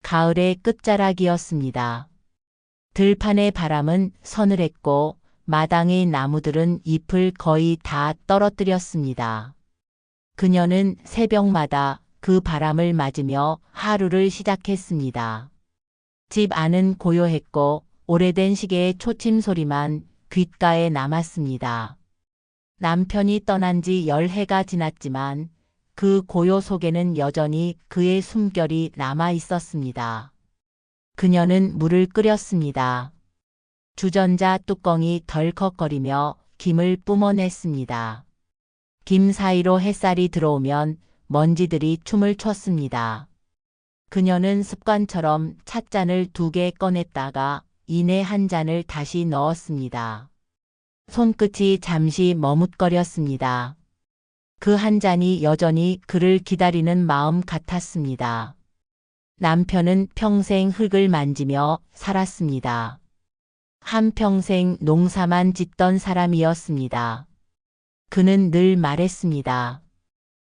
가을의 끝자락이었습니다. 들판의 바람은 서늘했고 마당의 나무들은 잎을 거의 다 떨어뜨렸습니다. 그녀는 새벽마다 그 바람을 맞으며 하루를 시작했습니다. 집 안은 고요했고 오래된 시계의 초침 소리만 귓가에 남았습니다. 남편이 떠난 지 10해가 지났지만 그 고요 속에는 여전히 그의 숨결이 남아 있었습니다. 그녀는 물을 끓였습니다. 주전자 뚜껑이 덜컥거리며 김을 뿜어냈습니다. 김 사이로 햇살이 들어오면 먼지들이 춤을 췄습니다. 그녀는 습관처럼 찻잔을 2개 꺼냈다가 이내 한 잔을 다시 넣었습니다. 손끝이 잠시 머뭇거렸습니다. 그 한 잔이 여전히 그를 기다리는 마음 같았습니다. 남편은 평생 흙을 만지며 살았습니다. 한평생 농사만 짓던 사람이었습니다. 그는 늘 말했습니다.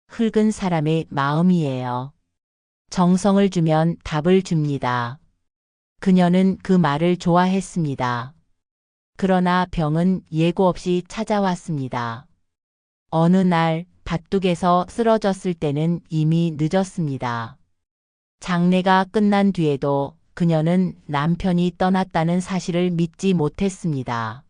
흙은 사람의 마음이에요. 정성을 주면 답을 줍니다. 그녀는 그 말을 좋아했습니다. 그러나 병은 예고 없이 찾아왔습니다. 어느 날 밭둑에서 쓰러졌을 때는 이미 늦었습니다. 장례가 끝난 뒤에도 그녀는 남편이 떠났다는 사실을 믿지 못했습니다.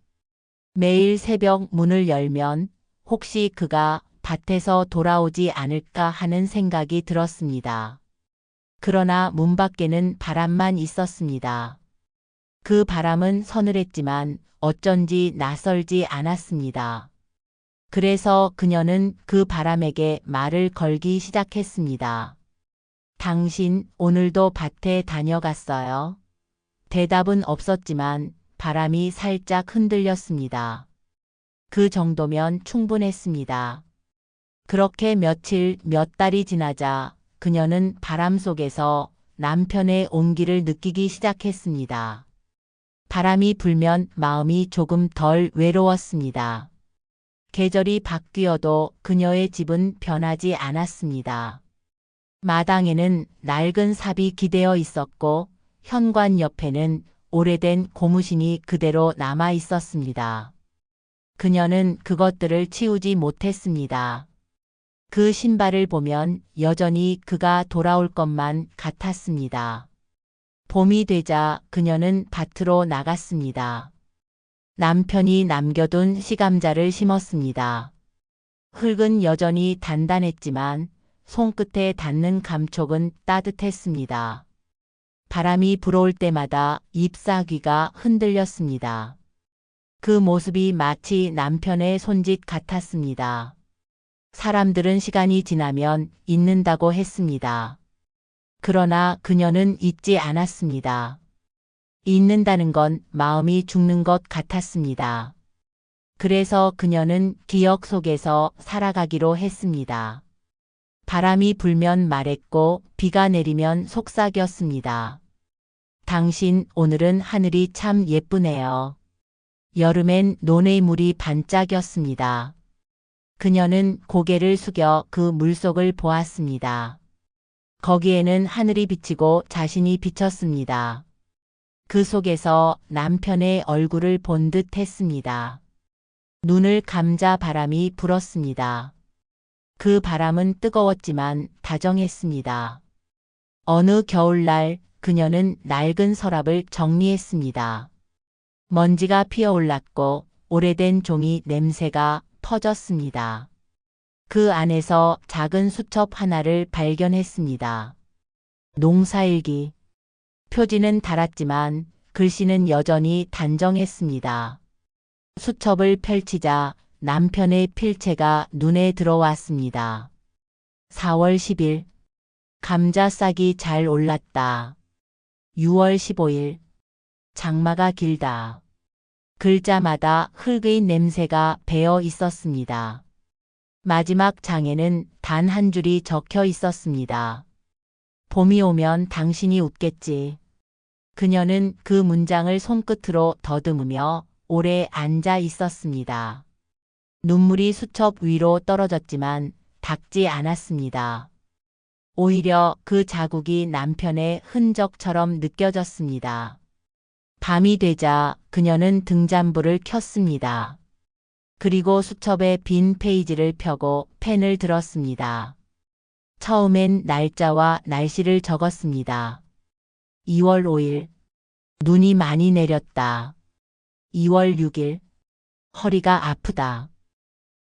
매일 새벽 문을 열면 혹시 그가 밭에서 돌아오지 않을까 하는 생각이 들었습니다. 그러나 문 밖에는 바람만 있었습니다. 그 바람은 서늘했지만 어쩐지 낯설지 않았습니다. 그래서 그녀는 그 바람에게 말을 걸기 시작했습니다. 당신 오늘도 밭에 다녀갔어요? 대답은 없었지만 바람이 살짝 흔들렸습니다. 그 정도면 충분했습니다. 그렇게 며칠, 몇 달이 지나자 그녀는 바람 속에서 남편의 온기를 느끼기 시작했습니다. 바람이 불면 마음이 조금 덜 외로웠습니다. 계절이 바뀌어도 그녀의 집은 변하지 않았습니다. 마당에는 낡은 삽이 기대어 있었고 현관 옆에는 오래된 고무신이 그대로 남아 있었습니다. 그녀는 그것들을 치우지 못했습니다. 그 신발을 보면 여전히 그가 돌아올 것만 같았습니다. 봄이 되자 그녀는 밭으로 나갔습니다. 남편이 남겨둔 시감자를 심었습니다. 흙은 여전히 단단했지만 손끝에 닿는 감촉은 따뜻했습니다. 바람이 불어올 때마다 잎사귀가 흔들렸습니다. 그 모습이 마치 남편의 손짓 같았습니다. 사람들은 시간이 지나면 잊는다고 했습니다. 그러나 그녀는 잊지 않았습니다. 잊는다는 건 마음이 죽는 것 같았습니다. 그래서 그녀는 기억 속에서 살아가기로 했습니다. 바람이 불면 말했고 비가 내리면 속삭였습니다. 당신 오늘은 하늘이 참 예쁘네요. 여름엔 논의 반짝였습니다. 그녀는 고개를 숙여 그 물속을 보았습니다. 거기에는 하늘이 비치고 자신이 비쳤습니다. 그 속에서 남편의 얼굴을 본 듯 했습니다. 눈을 감자 바람이 불었습니다. 그 바람은 뜨거웠지만 다정했습니다. 어느 겨울날 그녀는 낡은 서랍을 정리했습니다. 먼지가 피어올랐고 오래된 종이 냄새가 퍼졌습니다. 그 안에서 작은 수첩 하나를 발견했습니다. 농사일기. 표지는 닳았지만 글씨는 여전히 단정했습니다. 수첩을 펼치자 남편의 필체가 눈에 들어왔습니다. 4월 10일. 감자 싹이 잘 올랐다. 6월 15일. 장마가 길다. 글자마다 흙의 냄새가 배어 있었습니다. 마지막 장에는 단 한 줄이 적혀 있었습니다. 봄이 오면 당신이 웃겠지. 그녀는 그 문장을 손끝으로 더듬으며 오래 앉아 있었습니다. 눈물이 수첩 위로 떨어졌지만 닦지 않았습니다. 오히려 그 자국이 남편의 흔적처럼 느껴졌습니다. 밤이 되자 그녀는 등잔불을 켰습니다. 그리고 수첩에 빈 페이지를 펴고 펜을 들었습니다. 처음엔 날짜와 날씨를 적었습니다. 2월 5일. 눈이 많이 내렸다. 2월 6일. 허리가 아프다.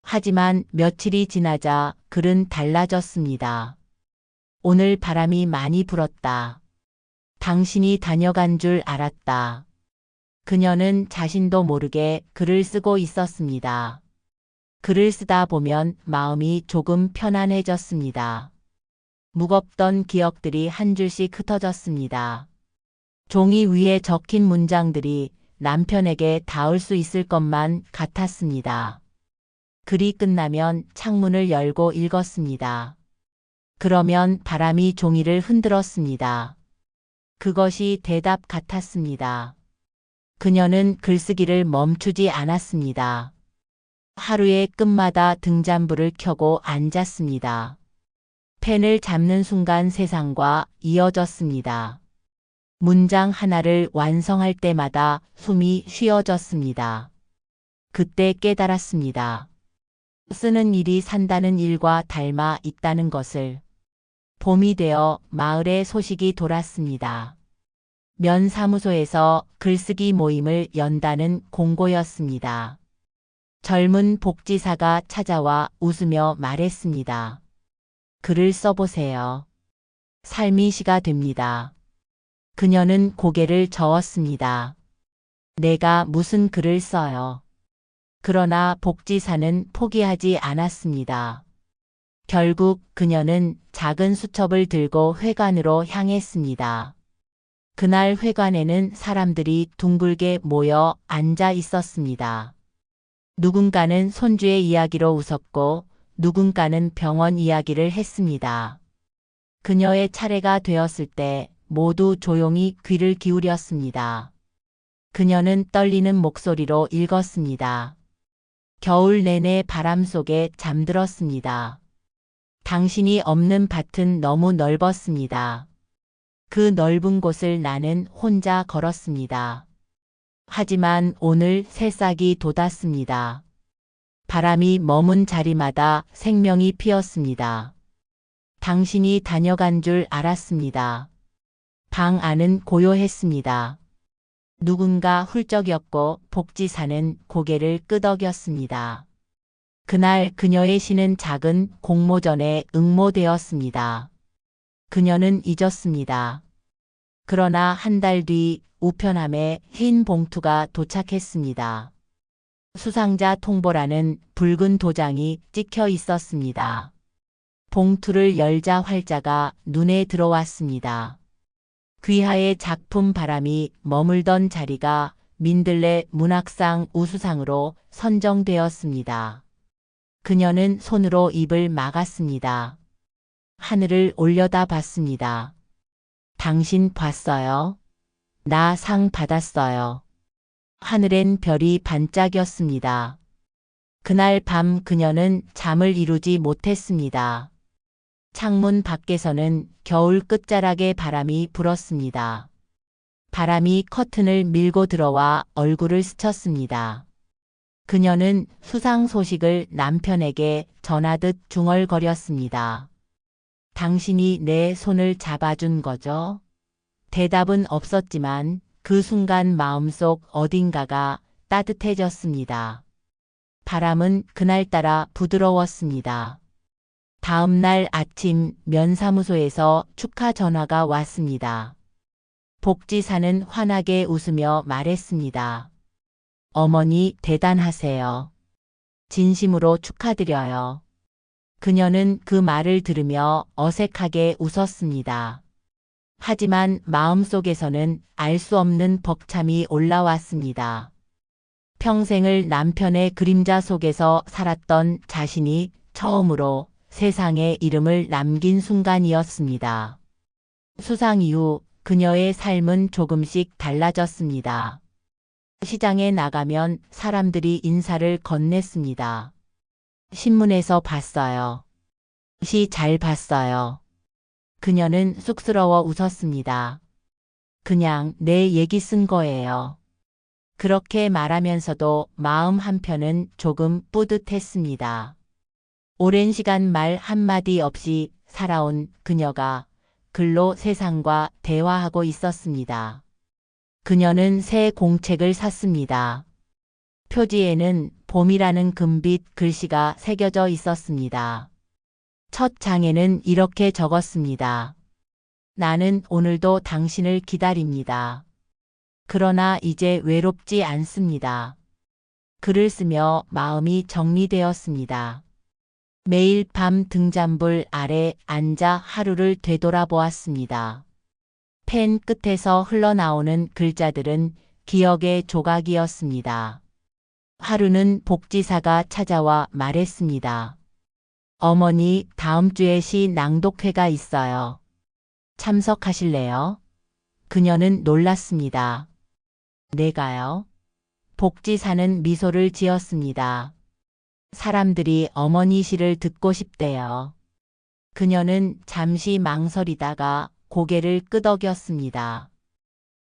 하지만 며칠이 지나자 글은 달라졌습니다. 오늘 바람이 많이 불었다. 당신이 다녀간 줄 알았다. 그녀는 자신도 모르게 글을 쓰고 있었습니다. 글을 쓰다 보면 마음이 조금 편안해졌습니다. 무겁던 기억들이 한 줄씩 흩어졌습니다. 종이 위에 적힌 문장들이 남편에게 닿을 수 있을 것만 같았습니다. 글이 끝나면 창문을 열고 읽었습니다. 그러면 바람이 종이를 흔들었습니다. 그것이 대답 같았습니다. 그녀는 글쓰기를 멈추지 않았습니다. 하루의 끝마다 등잔불을 켜고 앉았습니다. 펜을 잡는 순간 세상과 이어졌습니다. 문장 하나를 완성할 때마다 숨이 쉬어졌습니다. 그때 깨달았습니다. 쓰는 일이 산다는 일과 닮아 있다는 것을. 봄이 되어 마을에 소식이 돌았습니다. 면사무소에서 글쓰기 모임을 연다는 공고였습니다. 젊은 복지사가 찾아와 웃으며 말했습니다. 글을 써보세요. 삶이 시가 됩니다. 그녀는 고개를 저었습니다. 내가 무슨 글을 써요. 그러나 복지사는 포기하지 않았습니다. 결국 그녀는 작은 수첩을 들고 회관으로 향했습니다. 그날 회관에는 사람들이 둥글게 모여 앉아 있었습니다. 누군가는 손주의 이야기로 웃었고 누군가는 병원 이야기를 했습니다. 그녀의 차례가 되었을 때 모두 조용히 귀를 기울였습니다. 그녀는 떨리는 목소리로 읽었습니다. 겨울 내내 바람 속에 잠들었습니다. 당신이 없는 밭은 너무 넓었습니다. 그 넓은 곳을 나는 혼자 걸었습니다. 하지만 오늘 새싹이 돋았습니다. 바람이 머문 자리마다 생명이 피었습니다. 당신이 다녀간 줄 알았습니다. 방 안은 고요했습니다. 누군가 훌쩍였고 복지사는 고개를 끄덕였습니다. 그날 그녀의 시는 작은 공모전에 응모되었습니다. 그녀는 잊었습니다. 그러나 한 달 뒤 우편함에 흰 봉투가 도착했습니다. 수상자 통보라는 붉은 도장이 찍혀 있었습니다. 봉투를 열자 활자가 눈에 들어왔습니다. 귀하의 작품 바람이 머물던 자리가 민들레 문학상 우수상으로 선정되었습니다. 그녀는 손으로 입을 막았습니다. 하늘을 올려다 봤습니다. 당신 봤어요? 나 상 받았어요. 하늘엔 별이 반짝였습니다. 그날 밤 그녀는 잠을 이루지 못했습니다. 창문 밖에서는 겨울 끝자락의 바람이 불었습니다. 바람이 커튼을 밀고 들어와 얼굴을 스쳤습니다. 그녀는 수상 소식을 남편에게 전하듯 중얼거렸습니다. 당신이 내 손을 잡아준 거죠? 대답은 없었지만 그 순간 마음속 어딘가가 따뜻해졌습니다. 바람은 그날따라 부드러웠습니다. 다음 날 아침 면사무소에서 축하 전화가 왔습니다. 복지사는 환하게 웃으며 말했습니다. 어머니 대단하세요. 진심으로 축하드려요. 그녀는 그 말을 들으며 어색하게 웃었습니다. 하지만 마음속에서는 알 수 없는 벅참이 올라왔습니다. 평생을 남편의 그림자 속에서 살았던 자신이 처음으로 세상에 이름을 남긴 순간이었습니다. 수상 이후 그녀의 삶은 조금씩 달라졌습니다. 시장에 나가면 사람들이 인사를 건넸습니다. 신문에서 봤어요. 시 잘 봤어요. 그녀는 쑥스러워 웃었습니다. 그냥 내 얘기 쓴 거예요. 그렇게 말하면서도 마음 한편은 조금 뿌듯했습니다. 오랜 시간 말 한마디 없이 살아온 그녀가 글로 세상과 대화하고 있었습니다. 그녀는 새 공책을 샀습니다. 표지에는 봄이라는 금빛 글씨가 새겨져 있었습니다. 첫 장에는 이렇게 적었습니다. 나는 오늘도 당신을 기다립니다. 그러나 이제 외롭지 않습니다. 글을 쓰며 마음이 정리되었습니다. 매일 밤 등잔불 아래 앉아 하루를 되돌아보았습니다. 펜 끝에서 흘러나오는 글자들은 기억의 조각이었습니다. 하루는 복지사가 찾아와 말했습니다. 어머니, 다음 주에 시 낭독회가 있어요. 참석하실래요? 그녀는 놀랐습니다. 내가요? 복지사는 미소를 지었습니다. 사람들이 어머니 시를 듣고 싶대요. 그녀는 잠시 망설이다가 고개를 끄덕였습니다.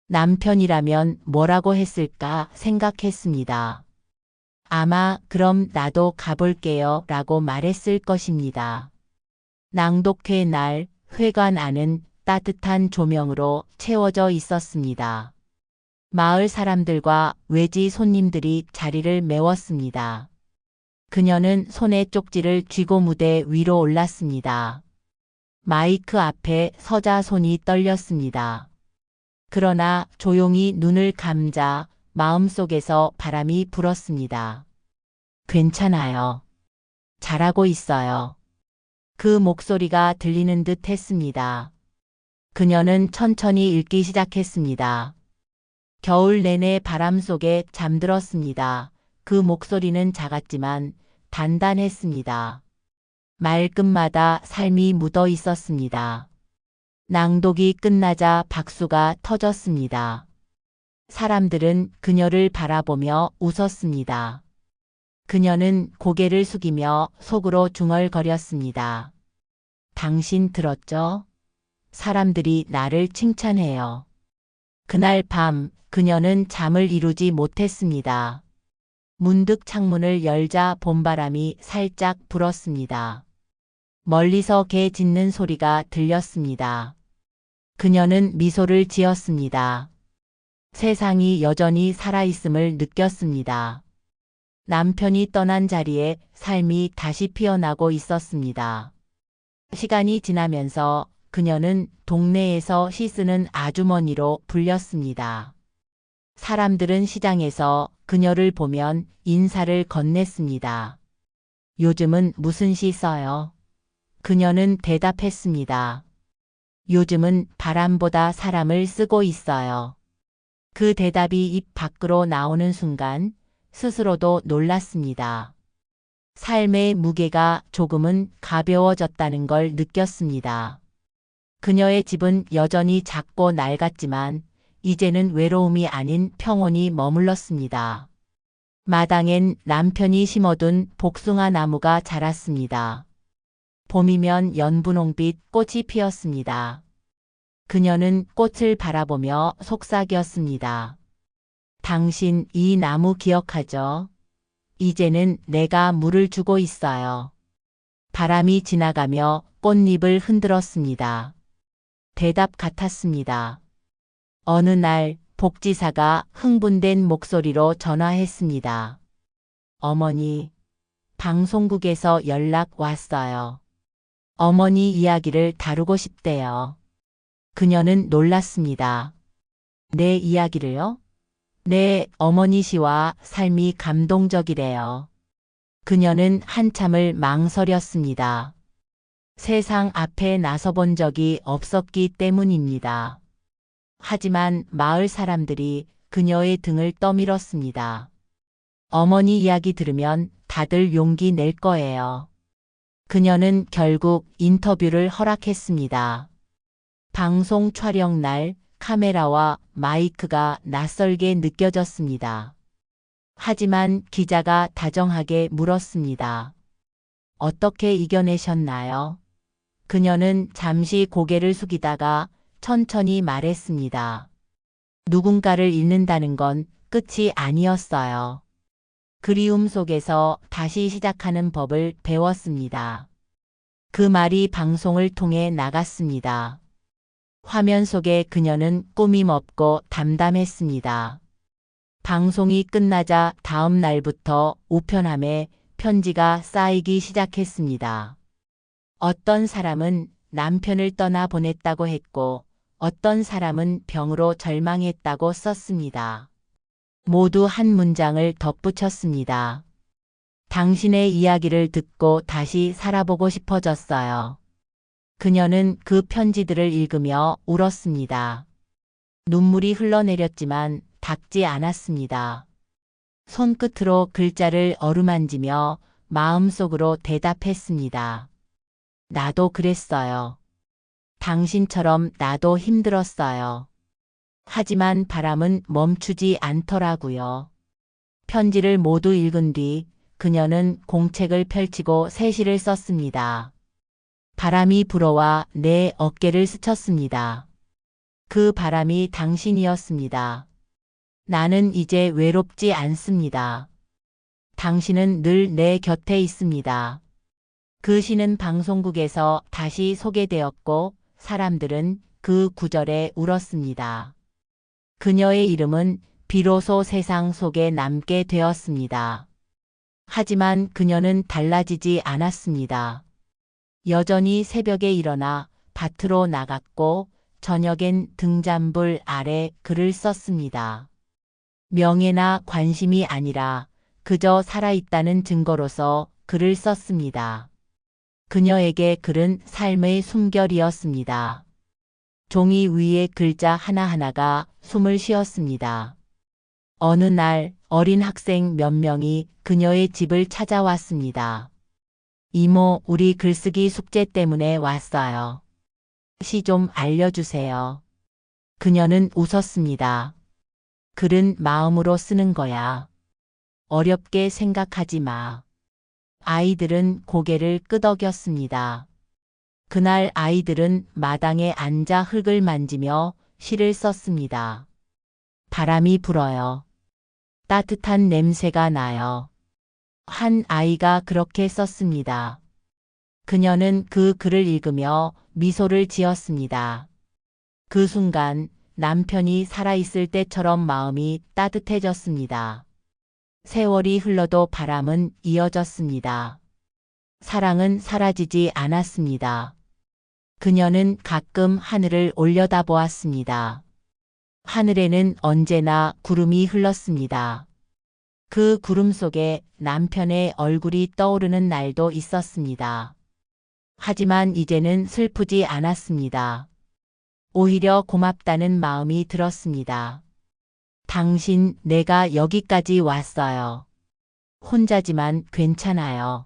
남편이라면 뭐라고 했을까 생각했습니다. 아마 그럼 나도 가볼게요 라고 말했을 것입니다. 낭독회 날 회관 안은 따뜻한 조명으로 채워져 있었습니다. 마을 사람들과 외지 손님들이 자리를 메웠습니다. 그녀는 손에 쪽지를 쥐고 무대 위로 올랐습니다. 마이크 앞에 서자 손이 떨렸습니다. 그러나 조용히 눈을 감자 마음속에서 바람이 불었습니다. 괜찮아요. 잘하고 있어요. 그 목소리가 들리는 듯 했습니다. 그녀는 천천히 읽기 시작했습니다. 겨울 내내 바람 속에 잠들었습니다. 그 목소리는 작았지만 단단했습니다. 말끝마다 삶이 묻어 있었습니다. 낭독이 끝나자 박수가 터졌습니다. 사람들은 그녀를 바라보며 웃었습니다. 그녀는 고개를 숙이며 속으로 중얼거렸습니다. 당신 들었죠? 사람들이 나를 칭찬해요. 그날 밤 그녀는 잠을 이루지 못했습니다. 문득 창문을 열자 봄바람이 살짝 불었습니다. 멀리서 개 짖는 소리가 들렸습니다. 그녀는 미소를 지었습니다. 세상이 여전히 살아있음을 느꼈습니다. 남편이 떠난 자리에 삶이 다시 피어나고 있었습니다. 시간이 지나면서 그녀는 동네에서 시 쓰는 아주머니로 불렸습니다. 사람들은 시장에서 그녀를 보면 인사를 건넸습니다. 요즘은 무슨 시 써요? 그녀는 대답했습니다. 요즘은 바람보다 사람을 쓰고 있어요. 그 대답이 입 밖으로 나오는 순간 스스로도 놀랐습니다. 삶의 무게가 조금은 가벼워졌다는 걸 느꼈습니다. 그녀의 집은 여전히 작고 낡았지만 이제는 외로움이 아닌 평온이 머물렀습니다. 마당엔 남편이 심어둔 복숭아 나무가 자랐습니다. 봄이면 연분홍빛 꽃이 피었습니다. 그녀는 꽃을 바라보며 속삭였습니다. 당신 이 나무 기억하죠? 이제는 내가 물을 주고 있어요. 바람이 지나가며 꽃잎을 흔들었습니다. 대답 같았습니다. 어느 날 복지사가 흥분된 목소리로 전화했습니다. 어머니, 방송국에서 연락 왔어요. 어머니 이야기를 다루고 싶대요. 그녀는 놀랐습니다. 내 이야기를요? 네, 어머니 시와 삶이 감동적이래요. 그녀는 한참을 망설였습니다. 세상 앞에 나서본 적이 없었기 때문입니다. 하지만 마을 사람들이 그녀의 등을 떠밀었습니다. 어머니 이야기 들으면 다들 용기 낼 거예요. 그녀는 결국 인터뷰를 허락했습니다. 방송 촬영 날 카메라와 마이크가 낯설게 느껴졌습니다. 하지만 기자가 다정하게 물었습니다. 어떻게 이겨내셨나요? 그녀는 잠시 고개를 숙이다가 천천히 말했습니다. 누군가를 잃는다는 건 끝이 아니었어요. 그리움 속에서 다시 시작하는 법을 배웠습니다. 그 말이 방송을 통해 나갔습니다. 화면 속에 그녀는 꾸밈 없고 담담했습니다. 방송이 끝나자 다음 날부터 우편함에 편지가 쌓이기 시작했습니다. 어떤 사람은 남편을 떠나 보냈다고 했고, 어떤 사람은 병으로 절망했다고 썼습니다. 모두 한 문장을 덧붙였습니다. 당신의 이야기를 듣고 다시 살아보고 싶어졌어요. 그녀는 그 편지들을 읽으며 울었습니다. 눈물이 흘러내렸지만 닦지 않았습니다. 손끝으로 글자를 어루만지며 마음속으로 대답했습니다. 나도 그랬어요. 당신처럼 나도 힘들었어요. 하지만 바람은 멈추지 않더라고요. 편지를 모두 읽은 뒤 그녀는 공책을 펼치고 세시를 썼습니다. 바람이 불어와 내 어깨를 스쳤습니다. 그 바람이 당신이었습니다. 나는 이제 외롭지 않습니다. 당신은 늘 내 곁에 있습니다. 그 시는 방송국에서 다시 소개되었고 사람들은 그 구절에 울었습니다. 그녀의 이름은 비로소 세상 속에 남게 되었습니다. 하지만 그녀는 달라지지 않았습니다. 여전히 새벽에 일어나 밭으로 나갔고 저녁엔 등잔불 아래 글을 썼습니다. 명예나 관심이 아니라 그저 살아있다는 증거로서 글을 썼습니다. 그녀에게 글은 삶의 숨결이었습니다. 종이 위의 글자 하나하나가 숨을 쉬었습니다. 어느 날 어린 학생 몇 명이 그녀의 집을 찾아왔습니다. 이모, 우리 글쓰기 숙제 때문에 왔어요. 시 좀 알려주세요. 그녀는 웃었습니다. 글은 마음으로 쓰는 거야. 어렵게 생각하지 마. 아이들은 고개를 끄덕였습니다. 그날 아이들은 마당에 앉아 흙을 만지며 시를 썼습니다. 바람이 불어요. 따뜻한 냄새가 나요. 한 아이가 그렇게 썼습니다. 그녀는 그 글을 읽으며 미소를 지었습니다. 그 순간 남편이 살아있을 때처럼 마음이 따뜻해졌습니다. 세월이 흘러도 바람은 이어졌습니다. 사랑은 사라지지 않았습니다. 그녀는 가끔 하늘을 올려다보았습니다. 하늘에는 언제나 구름이 흘렀습니다. 그 구름 속에 남편의 얼굴이 떠오르는 날도 있었습니다. 하지만 이제는 슬프지 않았습니다. 오히려 고맙다는 마음이 들었습니다. 당신, 내가 여기까지 왔어요. 혼자지만 괜찮아요.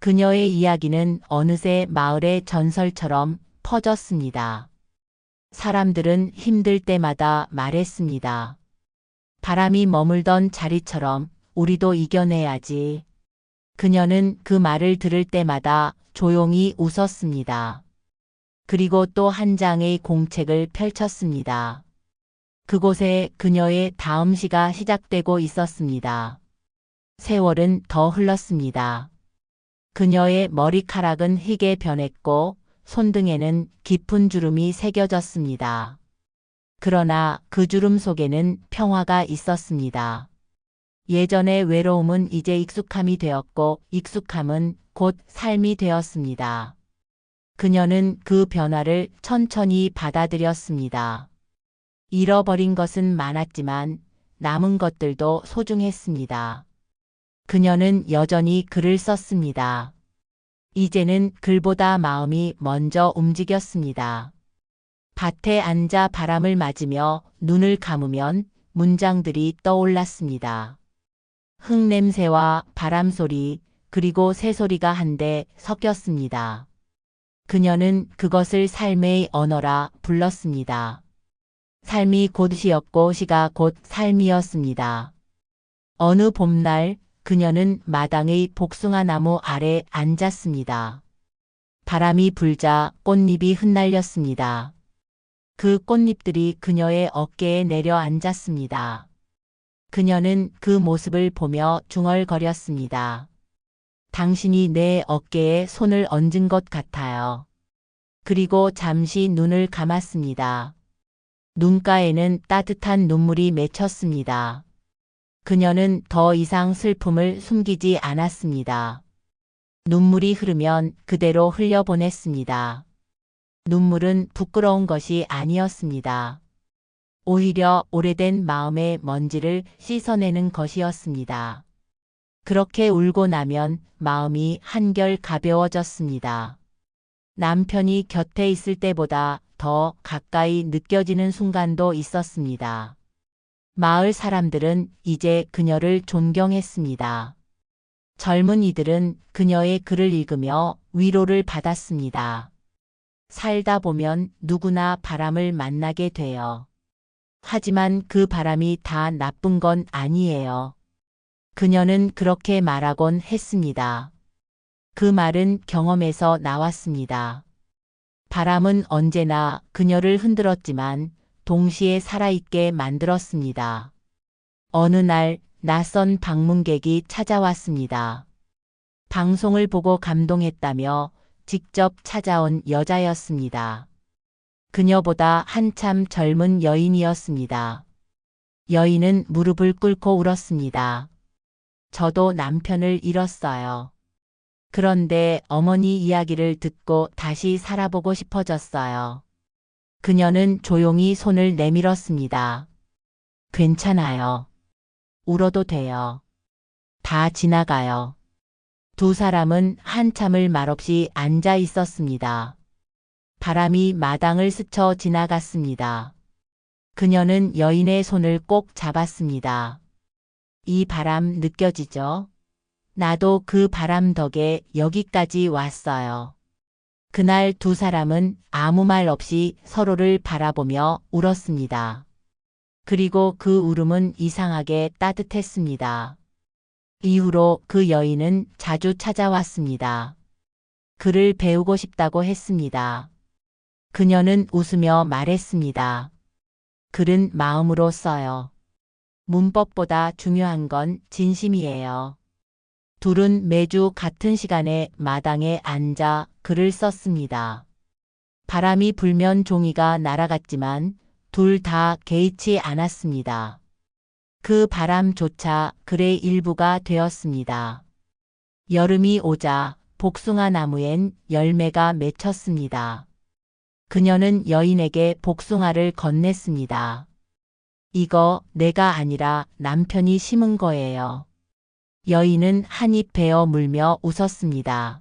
그녀의 이야기는 어느새 마을의 전설처럼 퍼졌습니다. 사람들은 힘들 때마다 말했습니다. 바람이 머물던 자리처럼 우리도 이겨내야지. 그녀는 그 말을 들을 때마다 조용히 웃었습니다. 그리고 또 한 장의 공책을 펼쳤습니다. 그곳에 그녀의 다음 시가 시작되고 있었습니다. 세월은 더 흘렀습니다. 그녀의 머리카락은 희게 변했고 손등에는 깊은 주름이 새겨졌습니다. 그러나 그 주름 속에는 평화가 있었습니다. 예전의 외로움은 이제 익숙함이 되었고 익숙함은 곧 삶이 되었습니다. 그녀는 그 변화를 천천히 받아들였습니다. 잃어버린 것은 많았지만 남은 것들도 소중했습니다. 그녀는 여전히 글을 썼습니다. 이제는 글보다 마음이 먼저 움직였습니다. 밭에 앉아 바람을 맞으며 눈을 감으면 문장들이 떠올랐습니다. 흙냄새와 바람소리 그리고 새소리가 한데 섞였습니다. 그녀는 그것을 삶의 언어라 불렀습니다. 삶이 곧 시였고 시가 곧 삶이었습니다. 어느 봄날 그녀는 마당의 복숭아 나무 아래 앉았습니다. 바람이 불자 꽃잎이 흩날렸습니다. 그 꽃잎들이 그녀의 어깨에 내려앉았습니다. 그녀는 그 모습을 보며 중얼거렸습니다. 당신이 내 어깨에 손을 얹은 것 같아요. 그리고 잠시 눈을 감았습니다. 눈가에는 따뜻한 눈물이 맺혔습니다. 그녀는 더 이상 슬픔을 숨기지 않았습니다. 눈물이 흐르면 그대로 흘려보냈습니다. 눈물은 부끄러운 것이 아니었습니다. 오히려 오래된 마음의 먼지를 씻어내는 것이었습니다. 그렇게 울고 나면 마음이 한결 가벼워졌습니다. 남편이 곁에 있을 때보다 더 가까이 느껴지는 순간도 있었습니다. 마을 사람들은 이제 그녀를 존경했습니다. 젊은이들은 그녀의 글을 읽으며 위로를 받았습니다. 살다 보면 누구나 바람을 만나게 돼요. 하지만 그 바람이 다 나쁜 건 아니에요. 그녀는 그렇게 말하곤 했습니다. 그 말은 경험에서 나왔습니다. 바람은 언제나 그녀를 흔들었지만 동시에 살아있게 만들었습니다. 어느 날 낯선 방문객이 찾아왔습니다. 방송을 보고 감동했다며 직접 찾아온 여자였습니다. 그녀보다 한참 젊은 여인이었습니다. 여인은 무릎을 꿇고 울었습니다. 저도 남편을 잃었어요. 그런데 어머니 이야기를 듣고 다시 살아보고 싶어졌어요. 그녀는 조용히 손을 내밀었습니다. 괜찮아요. 울어도 돼요. 다 지나가요. 두 사람은 한참을 말없이 앉아 있었습니다. 바람이 마당을 스쳐 지나갔습니다. 그녀는 여인의 손을 꼭 잡았습니다. 이 바람 느껴지죠? 나도 그 바람 덕에 여기까지 왔어요. 그날 두 사람은 아무 말 없이 서로를 바라보며 울었습니다. 그리고 그 울음은 이상하게 따뜻했습니다. 이후로 그 여인은 자주 찾아왔습니다. 글을 배우고 싶다고 했습니다. 그녀는 웃으며 말했습니다. 글은 마음으로 써요. 문법보다 중요한 건 진심이에요. 둘은 매주 같은 시간에 마당에 앉아 글을 썼습니다. 바람이 불면 종이가 날아갔지만 둘 다 개의치 않았습니다. 그 바람조차 글의 일부가 되었습니다. 여름이 오자 복숭아 나무엔 열매가 맺혔습니다. 그녀는 여인에게 복숭아를 건넸습니다. 이거 내가 아니라 남편이 심은 거예요. 여인은 한입 베어 물며 웃었습니다.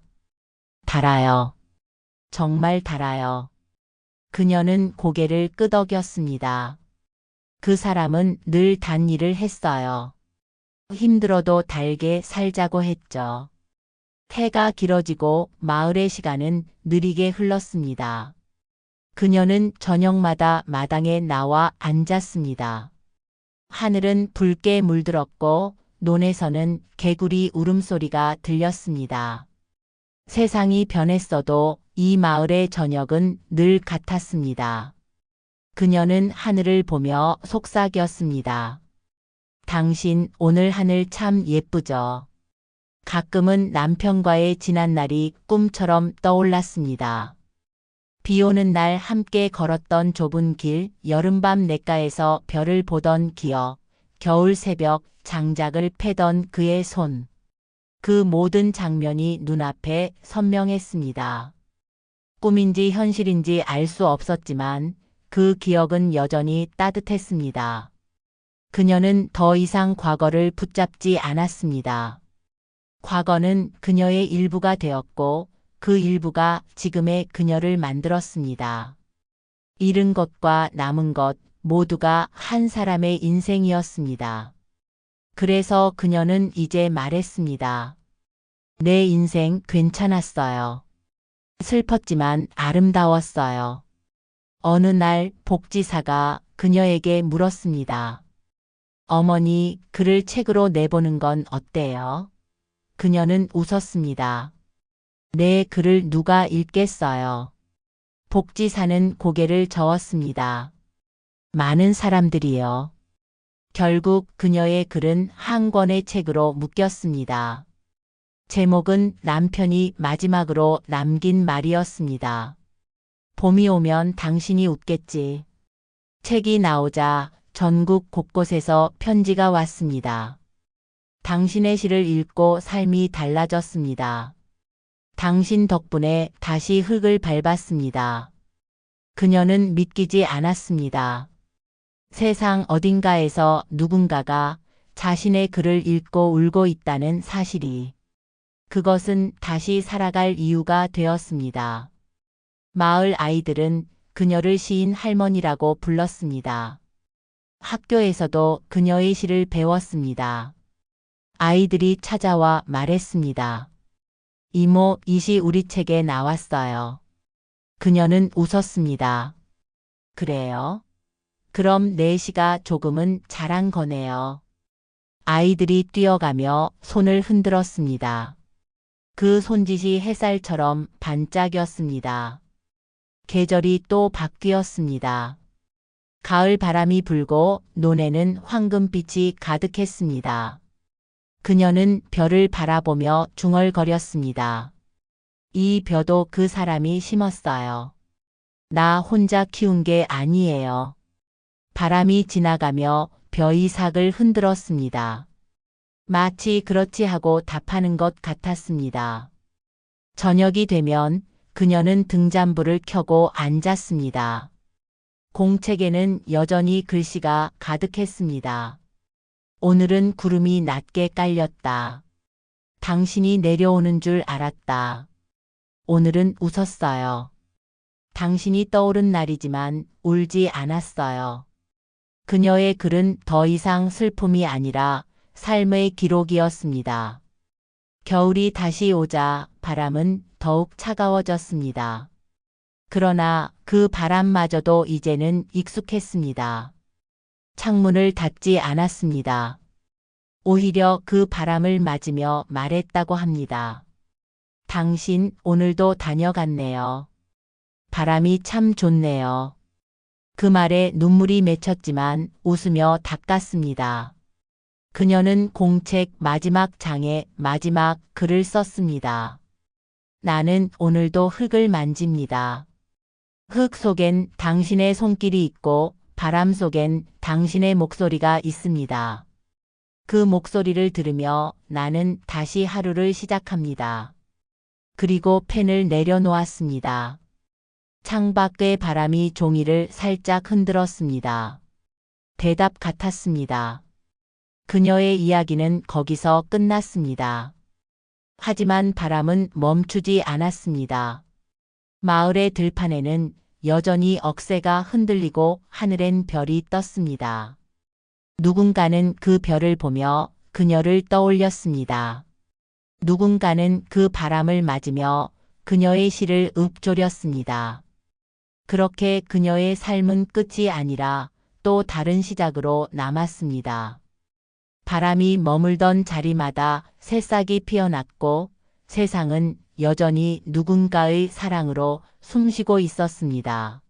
달아요. 정말 달아요. 그녀는 고개를 끄덕였습니다. 그 사람은 늘 단 일을 했어요. 힘들어도 달게 살자고 했죠. 해가 길어지고 마을의 시간은 느리게 흘렀습니다. 그녀는 저녁마다 마당에 나와 앉았습니다. 하늘은 붉게 물들었고 논에서는 개구리 울음소리가 들렸습니다. 세상이 변했어도 이 마을의 저녁은 늘 같았습니다. 그녀는 하늘을 보며 속삭였습니다. 당신 오늘 하늘 참 예쁘죠? 가끔은 남편과의 지난 날이 꿈처럼 떠올랐습니다. 비 오는 날 함께 걸었던 좁은 길, 여름밤 냇가에서 별을 보던 기억, 겨울 새벽 장작을 패던 그의 손. 그 모든 장면이 눈앞에 선명했습니다. 꿈인지 현실인지 알 수 없었지만 그 기억은 여전히 따뜻했습니다. 그녀는 더 이상 과거를 붙잡지 않았습니다. 과거는 그녀의 일부가 되었고 그 일부가 지금의 그녀를 만들었습니다. 잃은 것과 남은 것 모두가 한 사람의 인생이었습니다. 그래서 그녀는 이제 말했습니다. 내 인생 괜찮았어요. 슬펐지만 아름다웠어요. 어느 날 복지사가 그녀에게 물었습니다. 어머니, 글을 책으로 내보는 건 어때요? 그녀는 웃었습니다. 내 글을 누가 읽겠어요? 복지사는 고개를 저었습니다. 많은 사람들이요. 결국 그녀의 글은 한 권의 책으로 묶였습니다. 제목은 남편이 마지막으로 남긴 말이었습니다. 봄이 오면 당신이 웃겠지. 책이 나오자 전국 곳곳에서 편지가 왔습니다. 당신의 시를 읽고 삶이 달라졌습니다. 당신 덕분에 다시 흙을 밟았습니다. 그녀는 믿기지 않았습니다. 세상 어딘가에서 누군가가 자신의 글을 읽고 울고 있다는 사실이. 그것은 다시 살아갈 이유가 되었습니다. 마을 아이들은 그녀를 시인 할머니라고 불렀습니다. 학교에서도 그녀의 시를 배웠습니다. 아이들이 찾아와 말했습니다. 이모, 이 시 우리 책에 나왔어요. 그녀는 웃었습니다. 그래요? 그럼 내 시가 조금은 자란 거네요. 아이들이 뛰어가며 손을 흔들었습니다. 그 손짓이 햇살처럼 반짝였습니다. 계절이 또 바뀌었습니다. 가을 바람이 불고 논에는 황금빛이 가득했습니다. 그녀는 별을 바라보며 중얼거렸습니다. 이 벼도 그 사람이 심었어요. 나 혼자 키운 게 아니에요. 바람이 지나가며 벼이 삭을 흔들었습니다. 마치 그렇지 하고 답하는 것 같았습니다. 저녁이 되면 그녀는 등잔불을 켜고 앉았습니다. 공책에는 여전히 글씨가 가득했습니다. 오늘은 구름이 낮게 깔렸다. 당신이 내려오는 줄 알았다. 오늘은 웃었어요. 당신이 떠오른 날이지만 울지 않았어요. 그녀의 글은 더 이상 슬픔이 아니라 삶의 기록이었습니다. 겨울이 다시 오자 바람은 더욱 차가워졌습니다. 그러나 그 바람마저도 이제는 익숙했습니다. 창문을 닫지 않았습니다. 오히려 그 바람을 맞으며 말했다고 합니다. 당신 오늘도 다녀갔네요. 바람이 참 좋네요. 그 말에 눈물이 맺혔지만 웃으며 닦았습니다. 그녀는 공책 마지막 장에 마지막 글을 썼습니다. 나는 오늘도 흙을 만집니다. 흙 속엔 당신의 손길이 있고 바람 속엔 당신의 목소리가 있습니다. 그 목소리를 들으며 나는 다시 하루를 시작합니다. 그리고 펜을 내려놓았습니다. 창밖의 바람이 종이를 살짝 흔들었습니다. 대답 같았습니다. 그녀의 이야기는 거기서 끝났습니다. 하지만 바람은 멈추지 않았습니다. 마을의 들판에는 여전히 억새가 흔들리고 하늘엔 별이 떴습니다. 누군가는 그 별을 보며 그녀를 떠올렸습니다. 누군가는 그 바람을 맞으며 그녀의 시를 읊조렸습니다. 그렇게 그녀의 삶은 끝이 아니라 또 다른 시작으로 남았습니다. 바람이 머물던 자리마다 새싹이 피어났고 세상은 여전히 누군가의 사랑으로 숨쉬고 있었습니다.